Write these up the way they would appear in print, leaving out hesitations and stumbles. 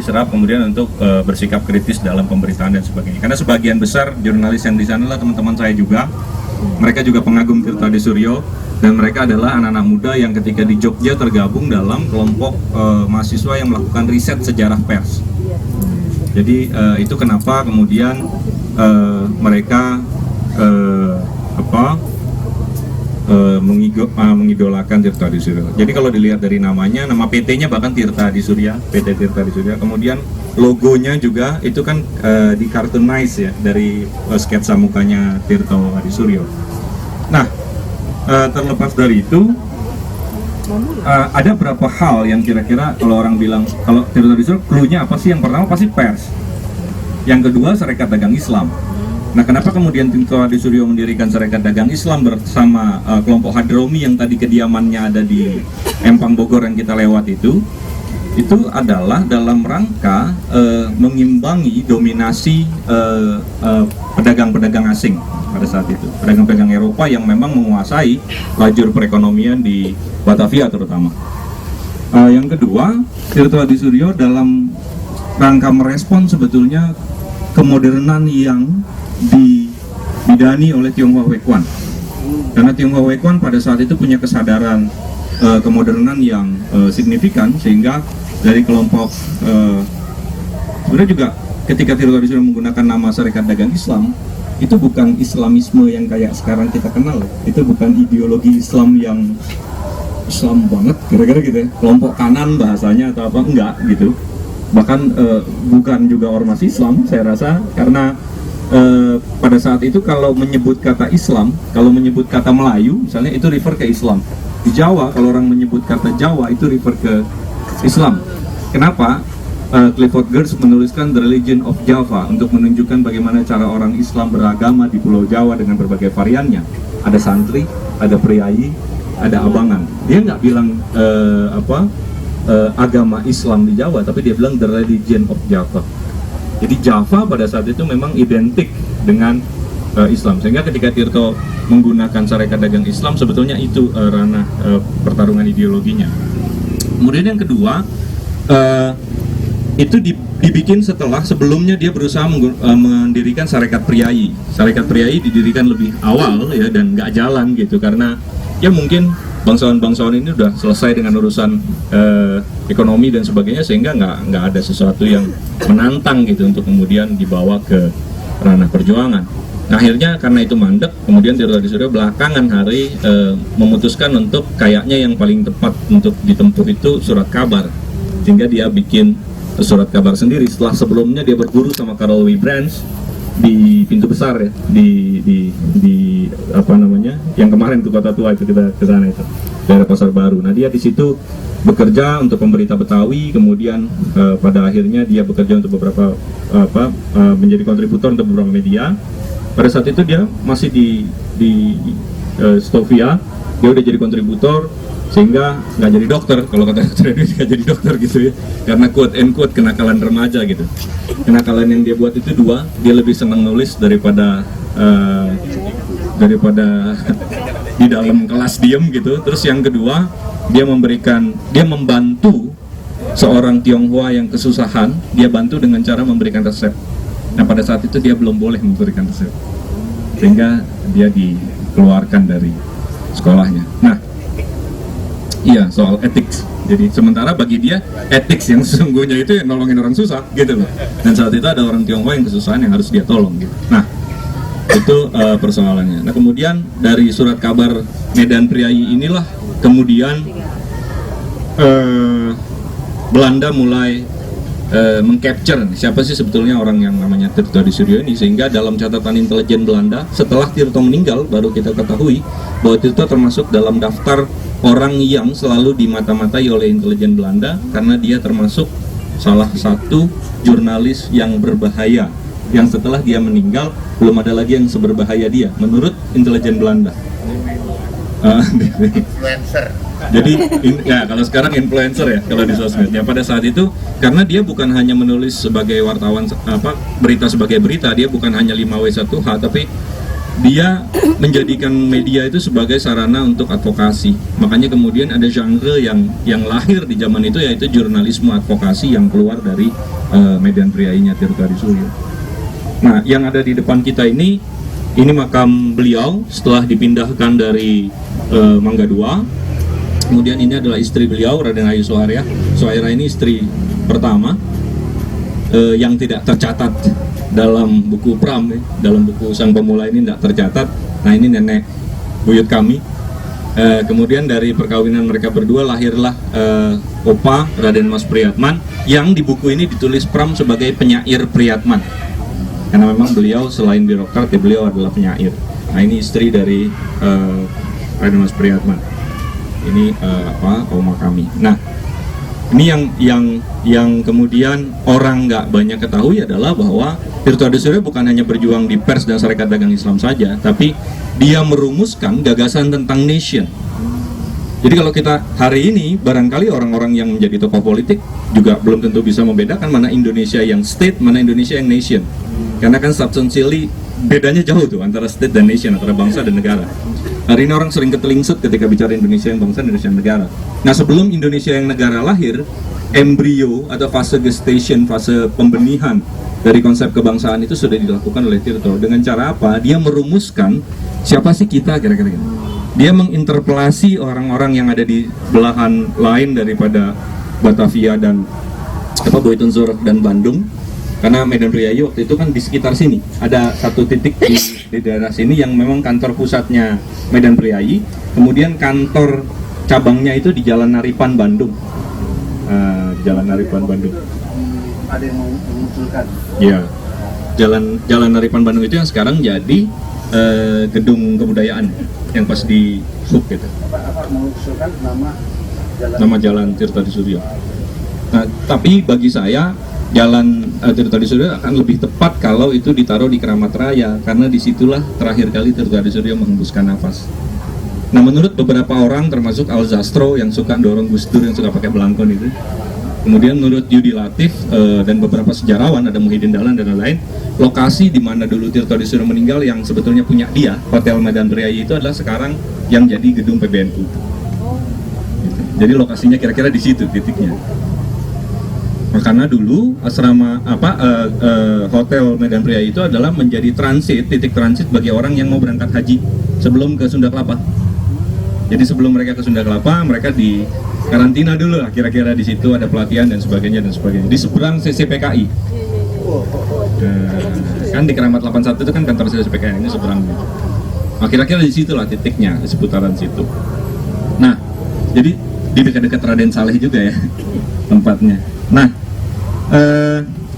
diserap kemudian untuk bersikap kritis dalam pemberitaan dan sebagainya. Karena sebagian besar jurnalis yang di sana adalah teman-teman saya juga. Mereka juga pengagum Tirta Adi Suryo dan mereka adalah anak-anak muda yang ketika di Jogja tergabung dalam kelompok mahasiswa yang melakukan riset sejarah pers. Jadi itu kenapa kemudian mereka mengidolakan Tirta Adi Suryo. Jadi kalau dilihat dari namanya, nama PT-nya bahkan Tirta Adi Surya, PT Tirta Adi Surya. Kemudian logonya juga itu kan di cartoonize ya dari sketsa mukanya Tirta Adi Suryo. Nah, terlepas dari itu ada beberapa hal yang kira-kira kalau orang bilang kalau Tirta Adi Suryo clue-nya apa sih? Yang pertama pasti pers. Yang kedua Serikat Dagang Islam. Nah, kenapa kemudian Tirta Adi Suryo mendirikan Serikat Dagang Islam bersama kelompok Hadromi yang tadi kediamannya ada di Empang Bogor yang kita lewat itu adalah dalam rangka mengimbangi dominasi pedagang-pedagang asing pada saat itu, pedagang-pedagang Eropa yang memang menguasai lajur perekonomian di Batavia terutama. Yang kedua, Tirta Adi Suryo dalam rangka merespon sebetulnya kemodernan yang dibidani oleh Tionghoa Wekwan, karena Tionghoa Wekwan pada saat itu punya kesadaran kemodernan yang signifikan, sehingga dari kelompok sebenarnya juga ketika Tirta Adi Suryo menggunakan nama Serikat Dagang Islam, itu bukan Islamisme yang kayak sekarang kita kenal, itu bukan ideologi Islam yang Islam banget kira-kira gitu ya, kelompok kanan bahasanya atau apa, enggak gitu. Bahkan bukan juga ormas Islam saya rasa, karena pada saat itu kalau menyebut kata Islam, kalau menyebut kata Melayu misalnya itu refer ke Islam. Di Jawa kalau orang menyebut kata Jawa itu refer ke Islam. Kenapa? Clifford Geertz menuliskan The Religion of Java untuk menunjukkan bagaimana cara orang Islam beragama di Pulau Jawa dengan berbagai variannya. Ada santri, ada priayi, ada abangan. Dia nggak bilang agama Islam di Jawa, tapi dia bilang The Religion of Java. Jadi Java pada saat itu memang identik dengan Islam, sehingga ketika Tirto menggunakan Serikat Dagang Islam sebetulnya itu ranah pertarungan ideologinya. Kemudian yang kedua, itu dibikin sebelumnya dia berusaha mendirikan Sarekat Priayi. Sarekat Priayi didirikan lebih awal ya, dan nggak jalan gitu karena ya mungkin bangsawan-bangsawan ini udah selesai dengan urusan ekonomi dan sebagainya, sehingga nggak ada sesuatu yang menantang gitu untuk kemudian dibawa ke ranah perjuangan. Nah, akhirnya karena itu mandek, kemudian Tirta Adi Suryo belakangan hari memutuskan untuk kayaknya yang paling tepat untuk ditempuh itu surat kabar, sehingga dia bikin surat kabar sendiri setelah sebelumnya dia berguru sama Karl Wybrands di Pintu Besar ya, di apa namanya, yang kemarin tuh Kota Tua itu kita ke sana itu, daerah Pasar Baru. Nah, dia di situ bekerja untuk pemberita Betawi, kemudian pada akhirnya dia bekerja untuk beberapa menjadi kontributor untuk beberapa media. Pada saat itu dia masih di Stovia, dia udah jadi kontributor, sehingga nggak jadi dokter, kalau kata dokter ini nggak jadi dokter gitu ya, karena quote and quote kenakalan remaja gitu. Kenakalan yang dia buat itu dua, dia lebih senang nulis daripada di dalam kelas diem gitu. Terus yang kedua, dia membantu seorang Tionghoa yang kesusahan, dia bantu dengan cara memberikan resep. Nah, pada saat itu dia belum boleh memberikan resep, sehingga dia dikeluarkan dari sekolahnya. Nah, iya, soal etik. Jadi sementara bagi dia etik yang sesungguhnya itu yang nolongin orang susah gitu loh. Dan saat itu ada orang Tionghoa yang kesusahan yang harus dia tolong gitu. Nah, itu persoalannya. Nah, kemudian dari surat kabar Medan Priayi inilah kemudian Belanda mulai mengcapture siapa sih sebetulnya orang yang namanya Tirta Adi Suryo ini, sehingga dalam catatan intelijen Belanda setelah Tirto meninggal baru kita ketahui bahwa Tirto termasuk dalam daftar orang yang selalu dimata-matai oleh intelijen Belanda karena dia termasuk salah satu jurnalis yang berbahaya, yang setelah dia meninggal belum ada lagi yang seberbahaya dia menurut intelijen Belanda. Influencer. Jadi ya kalau sekarang influencer ya kalau di sosmed ya, pada saat itu karena dia bukan hanya menulis sebagai wartawan berita sebagai berita, dia bukan hanya 5W1H, tapi dia menjadikan media itu sebagai sarana untuk advokasi. Makanya kemudian ada genre yang lahir di zaman itu, yaitu jurnalisme advokasi yang keluar dari Medan Priayinya Tirta Suryo. Nah, yang ada di depan kita ini makam beliau setelah dipindahkan dari Mangga II. Kemudian ini adalah istri beliau, Raden Ayu Suhairah. Suhairah ini istri pertama yang tidak tercatat dalam buku Pram, dalam buku Sang Pemula ini tidak tercatat. Nah, ini nenek buyut kami. Kemudian dari perkawinan mereka berdua lahirlah Opa Raden Mas Priyatman, yang di buku ini ditulis Pram sebagai penyair Priyatman, karena memang beliau selain birokrat ya beliau adalah penyair. Nah, ini istri dari Raden Mas Priyatman. Ini oma kami. Nah, ini yang kemudian orang nggak banyak ketahui adalah bahwa Tirta Suryo bukan hanya berjuang di pers dan Sarekat Dagang Islam saja, tapi dia merumuskan gagasan tentang nation. Jadi kalau kita hari ini, barangkali orang-orang yang menjadi tokoh politik juga belum tentu bisa membedakan mana Indonesia yang state, mana Indonesia yang nation. Karena kan substantially bedanya jauh tuh antara state dan nation, antara bangsa dan negara. Hari ini orang sering ketelingsut ketika bicara Indonesia yang bangsa, Indonesia yang negara. Nah, sebelum Indonesia yang negara lahir, embrio atau fase gestation, fase pembenihan dari konsep kebangsaan itu sudah dilakukan oleh Tirto. Dengan cara apa? Dia merumuskan siapa sih kita kira-kira. Dia menginterpelasi orang-orang yang ada di belahan lain daripada Batavia dan Boitenzur dan Bandung. Karena Medan Priayi waktu itu kan di sekitar sini ada satu titik di daerah sini yang memang kantor pusatnya Medan Priayi, kemudian kantor cabangnya itu di Jalan Naripan Bandung. Jalan Naripan Bandung. Ada yang mengusulkan? Ya, Jalan Naripan Bandung itu yang sekarang jadi gedung kebudayaan yang pas di Hub gitu. Apa mengusulkan nama Jalan Tirta Suryo. Nah, tapi bagi saya Jalan Tirta Suryo akan lebih tepat kalau itu ditaruh di Keramat Raya, karena disitulah terakhir kali Tirta Suryo menghembuskan nafas. Nah, menurut beberapa orang termasuk Al Zastro yang suka dorong Gus Dur, yang suka pakai belangkon itu, kemudian menurut Yudi Latif dan beberapa sejarawan, ada Muhyiddin Dahlan dan lain-lain, lokasi di mana dulu Tirta Suryo meninggal yang sebetulnya punya dia, Hotel Medan Priayi itu adalah sekarang yang jadi gedung PBNU. Gitu. Jadi lokasinya kira-kira di situ titiknya. Karena dulu asrama Hotel Medan Priayi itu adalah menjadi titik transit bagi orang yang mau berangkat haji sebelum ke Sunda Kelapa. Jadi sebelum mereka ke Sunda Kelapa, mereka di karantina dulu lah, kira-kira di situ ada pelatihan dan sebagainya dan sebagainya. Di seberang CCPKI. Kan di Keramat 81 itu kan kantor CCPKI, ini seberang. Nah, kira-kira di situ lah titiknya, di seputaran situ. Nah, jadi di dekat-dekat Raden Saleh juga ya tempatnya. Nah,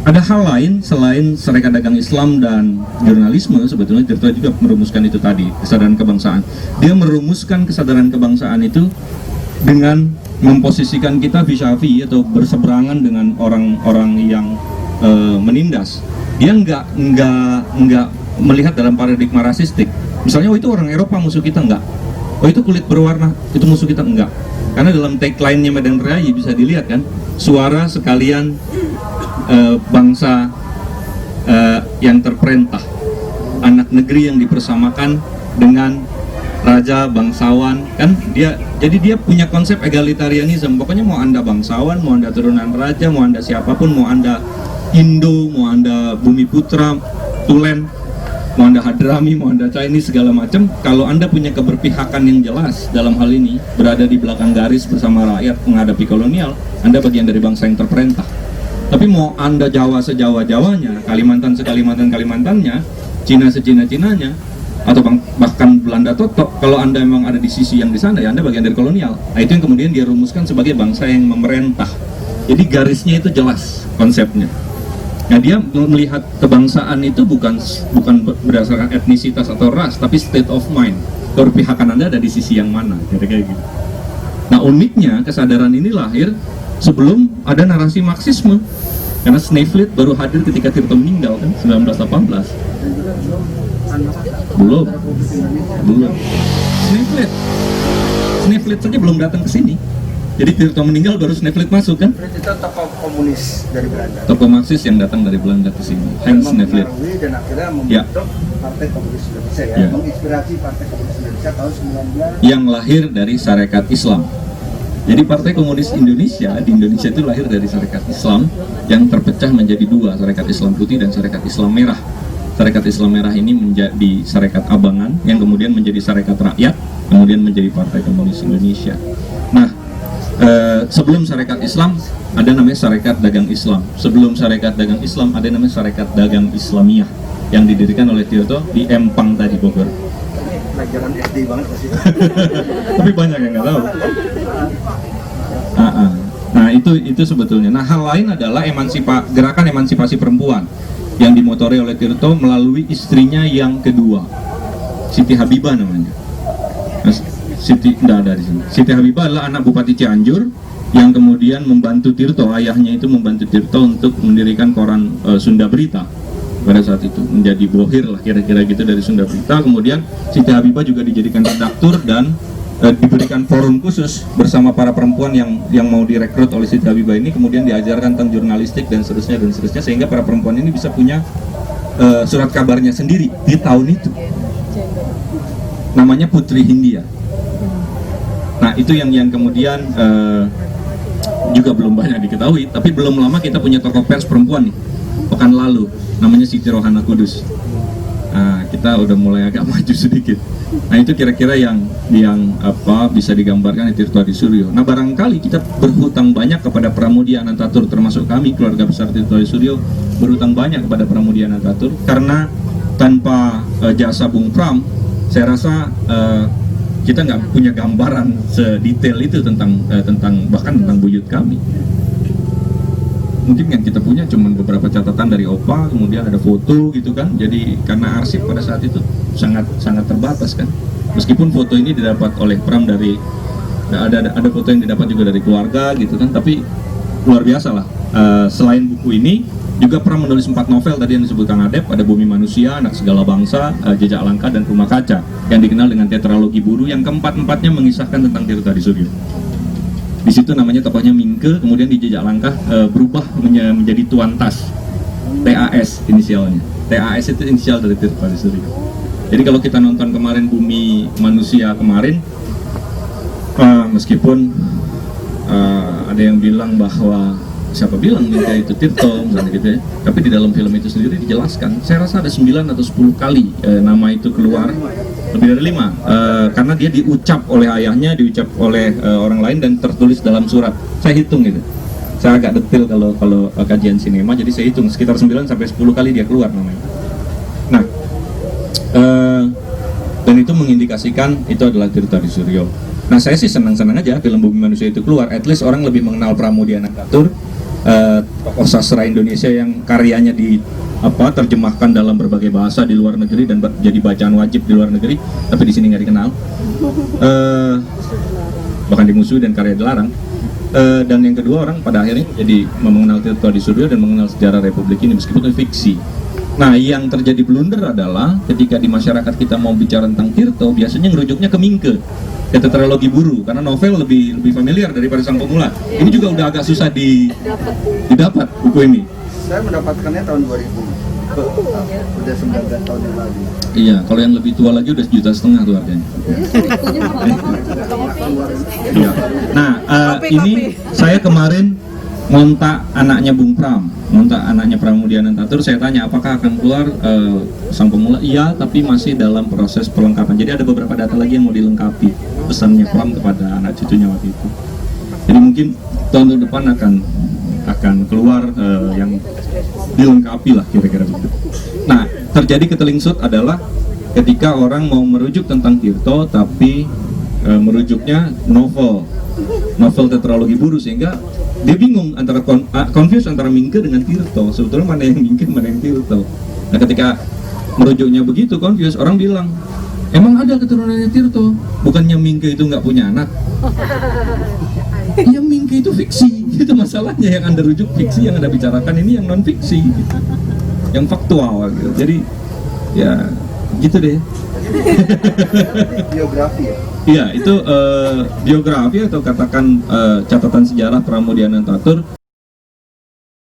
ada hal lain selain Sarekat Dagang Islam dan jurnalisme. Sebetulnya Tirta juga merumuskan itu tadi, kesadaran kebangsaan. Dia merumuskan kesadaran kebangsaan itu dengan memposisikan kita vis-a-vis atau berseberangan dengan orang-orang yang menindas. Dia nggak melihat dalam paradigma rasistik. Misalnya, oh itu orang Eropa musuh kita, enggak. Oh itu kulit berwarna, itu musuh kita, enggak. Karena dalam tagline-nya Medan Priayi bisa dilihat kan, suara sekalian bangsa yang terperintah, anak negeri yang dipersamakan dengan raja bangsawan, kan jadi dia punya konsep egalitarianisme. Pokoknya mau Anda bangsawan, mau Anda turunan raja, mau Anda siapapun, mau Anda Indo, mau Anda Bumi Putra, Tulen, mau Anda Hadrami, mau Anda Chinese, segala macam, kalau Anda punya keberpihakan yang jelas dalam hal ini, berada di belakang garis bersama rakyat menghadapi kolonial, Anda bagian dari bangsa yang terperintah. Tapi mau Anda Jawa sejawa-jawanya, Kalimantan sekalimantan-kalimantannya, Cina secina-cinanya, atau bahkan Belanda totok, kalau Anda memang ada di sisi yang di sana, ya Anda bagian dari kolonial. Nah, itu yang kemudian dia rumuskan sebagai bangsa yang memerintah. Jadi garisnya itu jelas konsepnya. Nah, dia melihat kebangsaan itu bukan berdasarkan etnisitas atau ras, tapi state of mind. Keberpihakan Anda ada di sisi yang mana, kira-kira gitu. Nah, uniknya kesadaran ini lahir sebelum ada narasi Marxisme. Karena Sneflit baru hadir ketika Tirta meninggal kan, 1918. Belum. Sneflit saja belum datang ke sini. Jadi Tirto meninggal baru Sneflit masuk kan? Sneflit itu tokoh komunis dari Belanda. Tokoh Marxis yang datang dari Belanda ke sini. Hans Sneflit. Dan akhirnya Ya. membentuk Partai Komunis Indonesia ya. Ya. Menginspirasi Partai Komunis Indonesia tahun 19 Yang lahir dari Sarekat Islam. Jadi Partai Komunis Indonesia di Indonesia itu lahir dari Sarekat Islam yang terpecah menjadi dua, Sarekat Islam Putih dan Sarekat Islam Merah. Sarekat Islam Merah ini menjadi Sarekat Abangan yang kemudian menjadi Sarekat Rakyat, kemudian menjadi Partai Komunis Indonesia. Nah, sebelum Sarekat Islam ada namanya Sarekat Dagang Islam. Sebelum Sarekat Dagang Islam ada namanya Sarekat Dagang Islamiyah yang didirikan oleh Tirto di Empang tadi, Bogor. pelajaran SD banget pasti. Tapi banyak yang nggak tahu. Nah itu sebetulnya. Nah hal lain adalah gerakan emansipasi perempuan yang dimotori oleh Tirto melalui istrinya yang kedua, Siti Habibah namanya. Nah, Siti nggak ada di sini. Siti Habibah adalah anak Bupati Cianjur yang kemudian membantu Tirto, ayahnya itu membantu Tirto untuk mendirikan koran Sunda Berita pada saat itu, menjadi bohir lah kira-kira gitu dari Sunda Berita. Kemudian Siti Habibah juga dijadikan redaktur dan diberikan forum khusus bersama para perempuan yang mau direkrut oleh Siti Habibah ini, kemudian diajarkan tentang jurnalistik dan seterusnya sehingga para perempuan ini bisa punya surat kabarnya sendiri di tahun itu, namanya Putri Hindia. Nah itu yang kemudian juga belum banyak diketahui, tapi belum lama kita punya tokoh pers perempuan nih, pekan lalu, namanya Siti Rohana Kudus. Nah, kita udah mulai agak maju sedikit. Nah itu kira-kira yang bisa digambarkan di Tirto Adi Suryo. Nah barangkali kita berhutang banyak kepada Pramudia Anantatur, termasuk kami keluarga besar Tirto Adi Suryo berhutang banyak kepada Pramudia Anantatur, karena tanpa jasa Bung Pram, saya rasa kita nggak punya gambaran sedetail itu tentang bahkan tentang buyut kami. Mungkin yang kita punya cuma beberapa catatan dari Opa, kemudian ada foto gitu kan. Jadi karena arsip pada saat itu sangat terbatas kan. Meskipun foto ini didapat oleh Pram dari ada foto yang didapat juga dari keluarga gitu kan. Tapi luar biasa lah. Selain buku ini juga Pram menulis 4 novel tadi yang disebut Kang Adep, ada Bumi Manusia, Anak Segala Bangsa, Jejak Langkah, dan Rumah Kaca yang dikenal dengan tetralogi Buru yang keempat-empatnya mengisahkan tentang Tirto Adi Suryo. Di situ namanya tokohnya Mingke, kemudian di Jejak Langkah berubah menjadi Tuan Tas, TAS inisialnya. TAS itu inisial dari Tirto Adi Suryo. Jadi kalau kita nonton kemarin Bumi Manusia kemarin, meskipun ada yang bilang bahwa siapa bilang Mingke itu Tirto misalnya gitu ya, tapi di dalam film itu sendiri dijelaskan, saya rasa ada 9 atau 10 kali nama itu keluar, lebih dari 5, karena dia diucap oleh ayahnya, diucap oleh orang lain, dan tertulis dalam surat. Saya hitung gitu, saya agak detail kalau kajian sinema, jadi saya hitung sekitar 9 sampai 10 kali dia keluar namanya. Nah dan itu mengindikasikan itu adalah Tirto Adi Suryo. Nah saya sih senang-senang aja film Bumi Manusia itu keluar, at least orang lebih mengenal Pramudia Anantatur, tokoh sastra Indonesia yang karyanya terjemahkan dalam berbagai bahasa di luar negeri dan jadi bacaan wajib di luar negeri, tapi di sini nggak dikenal, bahkan dimusuhi dan karya dilarang. Dan yang kedua, orang pada akhirnya jadi mengenal Tirto Adi Suryo dan mengenal sejarah Republik ini meskipun itu fiksi. Nah yang terjadi blunder adalah ketika di masyarakat kita mau bicara tentang Tirto, biasanya ngerujuknya ke Mingke, ke tetralogi Buru, karena novel lebih familiar daripada Sang Pemula. Ini juga udah agak susah didapat buku ini. Saya mendapatkannya tahun 2000. Udah 19 tahun yang lalu. Iya, kalau yang lebih tua lagi udah 1,5 juta tuh harganya. Iya. Nah, ini saya kemarin ngontak anaknya Bung Pram, ngontak anaknya Pramudia Anantatur. Saya tanya apakah akan keluar Sang Pemula. Iya, tapi masih dalam proses perlengkapan. Jadi ada beberapa data lagi yang mau dilengkapi, pesannya Pram kepada anak cucunya waktu itu. Jadi mungkin tahun depan akan keluar yang dilengkapi lah kira-kira begitu. Nah, terjadi ketelingsut adalah ketika orang mau merujuk tentang Tirto tapi merujuknya novel tetralogi Buru, sehingga dia bingung antara confuse antara Mingke dengan Tirto. Sebetulnya mana yang Mingke, mana yang Tirto. Nah, ketika merujuknya begitu confuse, orang bilang, emang ada keturunannya Tirto? Bukannya Mingke itu nggak punya anak? Yang Mingke itu fiksi, itu masalahnya. Yang Anda rujuk fiksi, yang Anda bicarakan ini yang non fiksi, gitu. Yang faktual gitu. Jadi ya gitu deh. Biografi ya? Iya, itu biografi atau katakan catatan sejarah Pramudia Anantatur